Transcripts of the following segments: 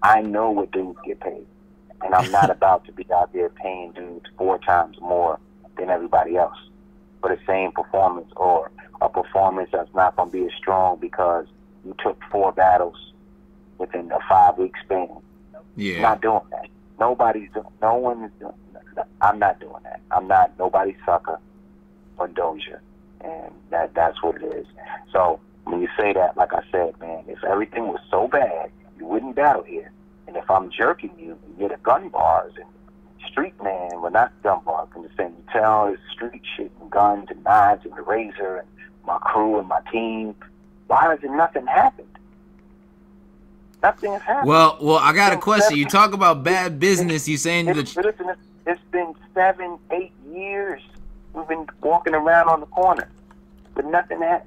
I know what dudes get paid, and I'm not about to be out there paying dudes 4 times more than everybody else for the same performance, or a performance that's not going to be as strong because you took 4 battles within a 5-week span. Yeah. Not doing that. No one is doing that. I'm not doing that. I'm not nobody's sucker or doja. And that's what it is. So when you say that, like I said, man, if everything was so bad, you wouldn't battle here. And if I'm jerking you, you get a gun bars and street man, well, not gun bars, I'm just saying, you tell it's street shit and guns and knives and the razor and my crew and my team. Why has nothing happened? Nothing has happened. Well, I got a question. You talk about bad business. You saying that? Listen, it's been 7, 8 years. We've been walking around on the corner, but nothing has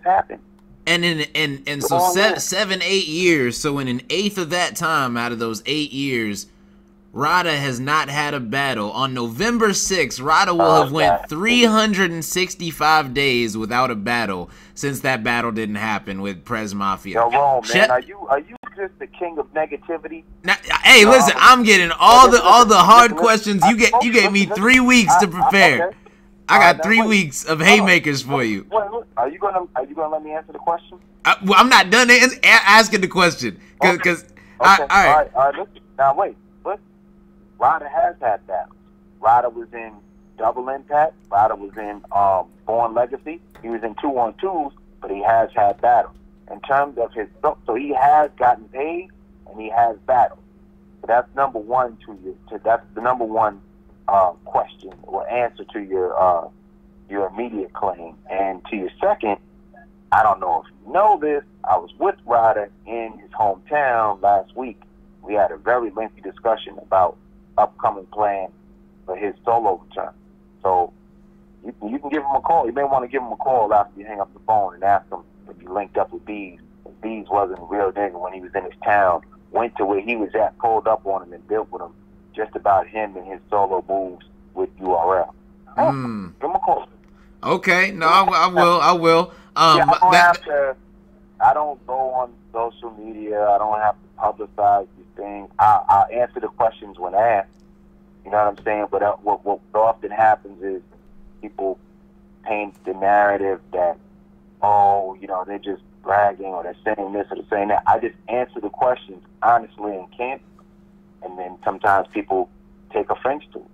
happened. And so 7, 8 years. So in an eighth of that time, out of those 8 years, Ryda has not had a battle. On November 6th, Ryda will have went 365 days without a battle since that battle didn't happen with Prez Mafia. You're wrong, man. Are you just the king of negativity? Now, hey, listen, I'm getting all the hard questions. You gave me 3 weeks to prepare. Okay. I got 3 weeks of haymakers for you. Wait, are you gonna let me answer the question? Well, I'm not done asking the question because all right. Listen, now wait. Ryda has had battles. Ryda was in Double Impact. Ryda was in Born Legacy. He was in 2-on-2s, but he has had battles. In terms of his, so he has gotten paid and he has battled. So that's number one that's the number one question or answer to your immediate claim. And to your second, I don't know if you know this, I was with Ryda in his hometown last week. We had a very lengthy discussion about upcoming plan for his solo return. So you can give him a call. You may want to give him a call after you hang up the phone and ask him if you linked up with Bees. If Bees wasn't a real nigga when he was in his town, went to where he was at, pulled up on him and built with him just about him and his solo moves with URL. Give him a call. Okay, no, I will. I don't go on social media. I don't have to publicize these things. I'll answer the questions when asked. You know what I'm saying? But what often happens is people paint the narrative that, they're just bragging or they're saying this or they're saying that. I just answer the questions honestly and candidly. And then sometimes people take offense to it.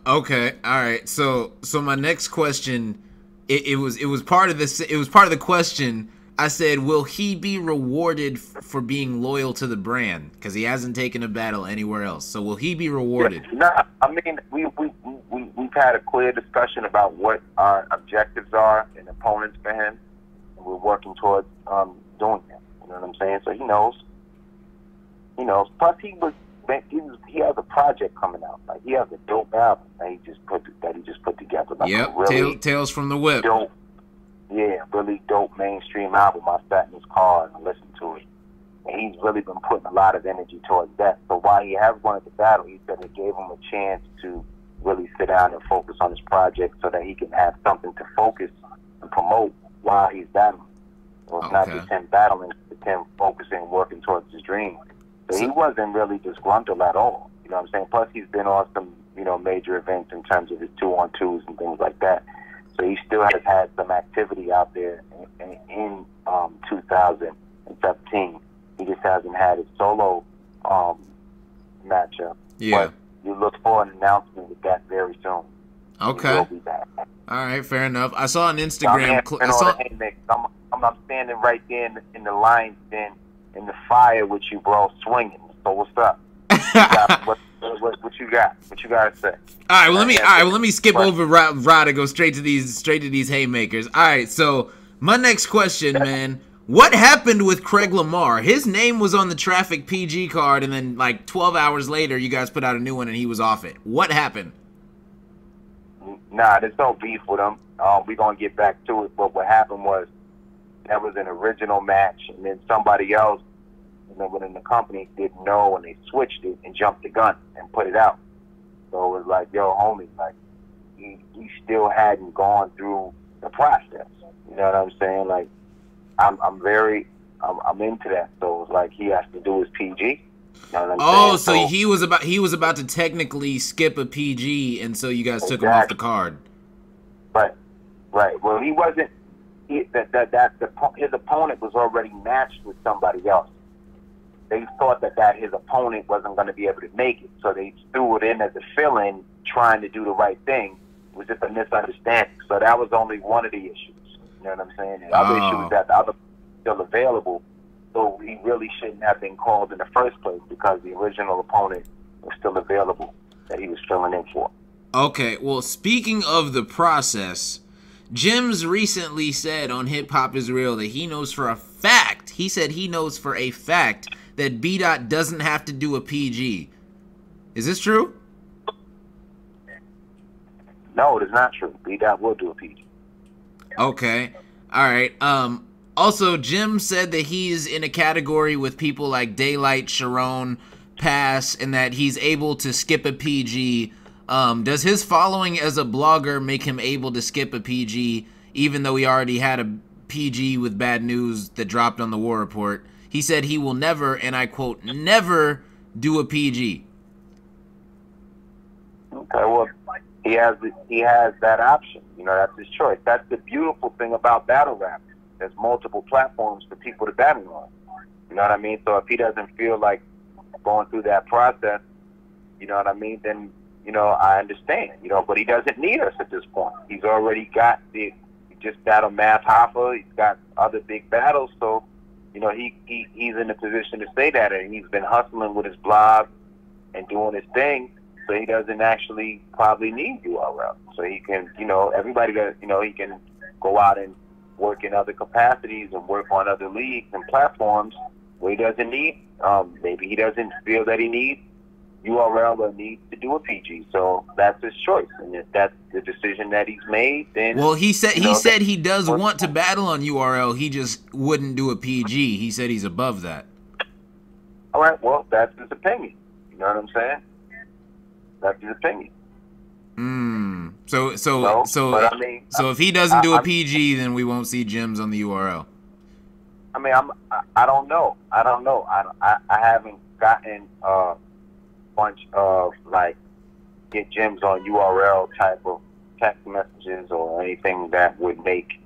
Okay, all right. So my next question, it was part of this. It was part of the question. I said, will he be rewarded for being loyal to the brand? Because he hasn't taken a battle anywhere else. So will he be rewarded? No, I mean, we've had a clear discussion about what our objectives are and opponents for him. And we're working towards doing that. You know what I'm saying? So he knows. He knows. Plus, he has a project coming out. Like, he has a dope album that he just put together. Like, yep, really Tales from the Whip. Dope. Yeah, really dope mainstream album. I sat in his car and listened to it. And he's really been putting a lot of energy towards that. So while he has wanted to battle, he said it gave him a chance to really sit down and focus on his project so that he can have something to focus and promote while he's battling. So it's not just him battling, it's him focusing, working towards his dream. So he wasn't really disgruntled at all. You know what I'm saying? Plus, he's been on some, major events in terms of his 2-on-2s and things like that. So he still has had some activity out there in 2017. He just hasn't had his solo matchup. Yeah. But you look for an announcement with that very soon. Okay. He will be back. All right, fair enough. I saw an Instagram clip. I'm standing right there in the lion's den in the fire with you, bro, swinging. So what's up? What you got? What you got to say? All right, well let me skip over Ryda, go straight to these haymakers. All right, so my next question, man, what happened with Craig Lamar? His name was on the Traffic PG card, and then like 12 hours later, you guys put out a new one, and he was off it. What happened? Nah, there's no beef with him. We're gonna get back to it. But what happened was that was an original match, and then somebody else within the company didn't know, and they switched it and jumped the gun and put it out. So it was like, yo, homie, like he still hadn't gone through the process. You know what I'm saying? Like I'm into that. So it was like he has to do his PG. You know what I'm Oh, saying? so he was about to technically skip a PG, and so you guys took him exactly. off the card. Right. Well, he wasn't. His opponent was already matched with somebody else. They thought that his opponent wasn't going to be able to make it, so they threw it in as a fill-in, trying to do the right thing. It was just a misunderstanding. So that was only one of the issues. You know what I'm saying? The other issue is that the other still available, so he really shouldn't have been called in the first place because the original opponent was still available that he was filling in for. Okay, well, speaking of the process, Jimz recently said on Hip Hop Is Real that he knows for a fact, he said he knows for a fact that B-Dot doesn't have to do a PG. Is this true? No, it is not true. B-Dot will do a PG. Okay. All right. Also, Jim said that he's in a category with people like Daylight, Sharon, Pass, and that he's able to skip a PG. Does his following as a blogger make him able to skip a PG, even though he already had a PG with bad news that dropped on the War Report? He said he will never, and I quote, never do a PG. Okay, well, he has that option. You know, that's his choice. That's the beautiful thing about battle rap. There's multiple platforms for people to battle on. You know what I mean? So if he doesn't feel like going through that process, you know what I mean, then, you know, I understand, you know, but he doesn't need us at this point. He's already got he just battled Math Hoffa. He's got other big battles, so, you know, he's in a position to say that, and he's been hustling with his blog and doing his thing, so he doesn't actually probably need URL. So he can, you know, everybody that, you know, he can go out and work in other capacities and work on other leagues and platforms where he doesn't need, maybe he doesn't feel that he needs URL or needs to do a PG. So that's his choice. And if that's the decision that he's made, then... Well, he said he does want to battle on URL. He just wouldn't do a PG. He said he's above that. All right, well, that's his opinion. You know what I'm saying? That's his opinion. So if he doesn't do a PG, then we won't see Jimz on the URL. I mean, I don't know. I haven't gotten a bunch of, like, get Jimz on URL type of text messages or anything that would make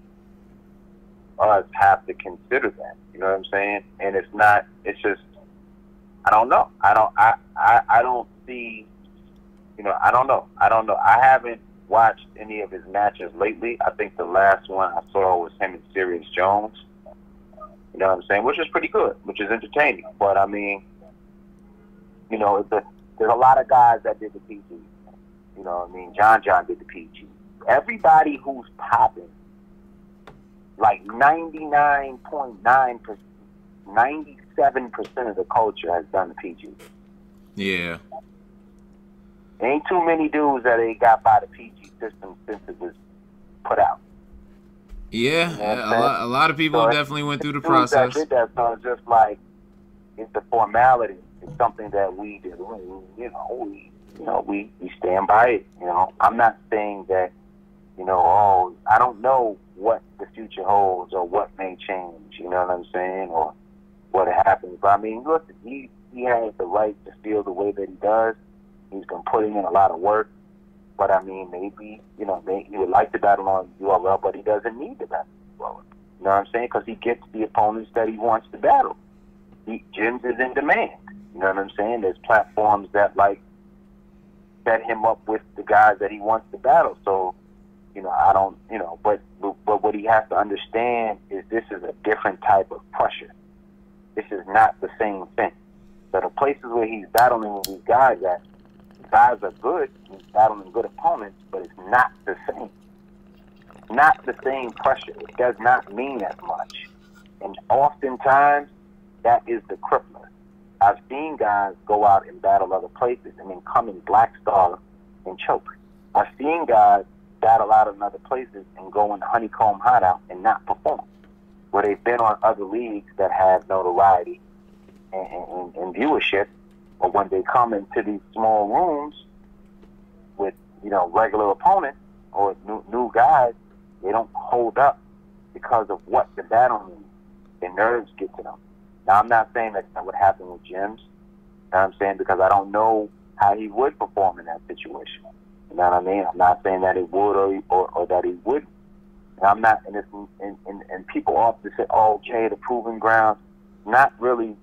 us have to consider that. You know what I'm saying? And it's just, I don't know. I don't see, you know, I don't know. I haven't watched any of his matches lately. I think the last one I saw was him and Sirius Jones. You know what I'm saying? Which is pretty good, which is entertaining. But, I mean, you know, there's a lot of guys that did the PG. You know what I mean? John did the PG. Everybody who's popping, like 99.9%, 97% of the culture has done the PG. Yeah. Ain't too many dudes that ain't got by the PG system since it was put out. Yeah, you know a lot of people definitely went through the process. That did that, so it's just like, it's a formality. It's something that we do. We stand by it. You know, I'm not saying that, you know, I don't know what the future holds or what may change. You know what I'm saying, or what happens. But I mean, listen, he has the right to feel the way that he does. He's been putting in a lot of work. But I mean, maybe, you know, he would like to battle on URL, but he doesn't need to battle on URL. You know what I'm saying? Because he gets the opponents that he wants to battle. Jimz is in demand. You know what I'm saying? There's platforms that, like, set him up with the guys that he wants to battle. So, you know, I don't, you know, but what he has to understand is this is a different type of pressure. This is not the same thing. So the places where he's battling with these guys at, guys are good, he's battling good opponents, but it's not the same. Not the same pressure. It does not mean as much. And oftentimes, that is the crippler. I've seen guys go out and battle other places and then come in Black Star and choke. I've seen guys battle out in other places and go in the Honeycomb Hideout and not perform. Where they've been on other leagues that have notoriety and viewership, but when they come into these small rooms with, you know, regular opponents or new guys, they don't hold up because of what the battle means. Their nerves get to them. Now, I'm not saying that's not what happened with Jimz, know what I'm saying? Because I don't know how he would perform in that situation. You know what I mean? I'm not saying that he would or that he wouldn't. And I'm not, and people often say, oh, Jay, the proving ground. Not really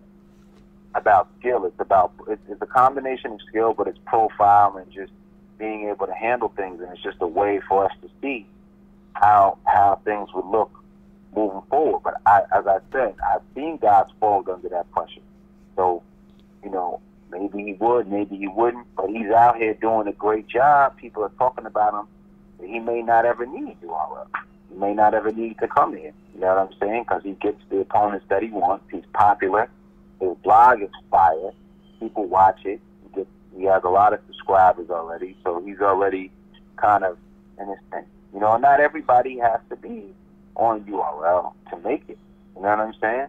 about skill. It's a combination of skill, but it's profile and just being able to handle things. And it's just a way for us to see how things would look moving forward. But as I said, I've seen guys fold under that pressure. So, you know, maybe he would, maybe he wouldn't, but he's out here doing a great job. People are talking about him. He may not ever need URL. He may not ever need to come in. You know what I'm saying? Because he gets the opponents that he wants. He's popular. His blog is fire. People watch it. He has a lot of subscribers already, so he's already kind of in his thing. You know, not everybody has to be on URL to make it. You know what I'm saying?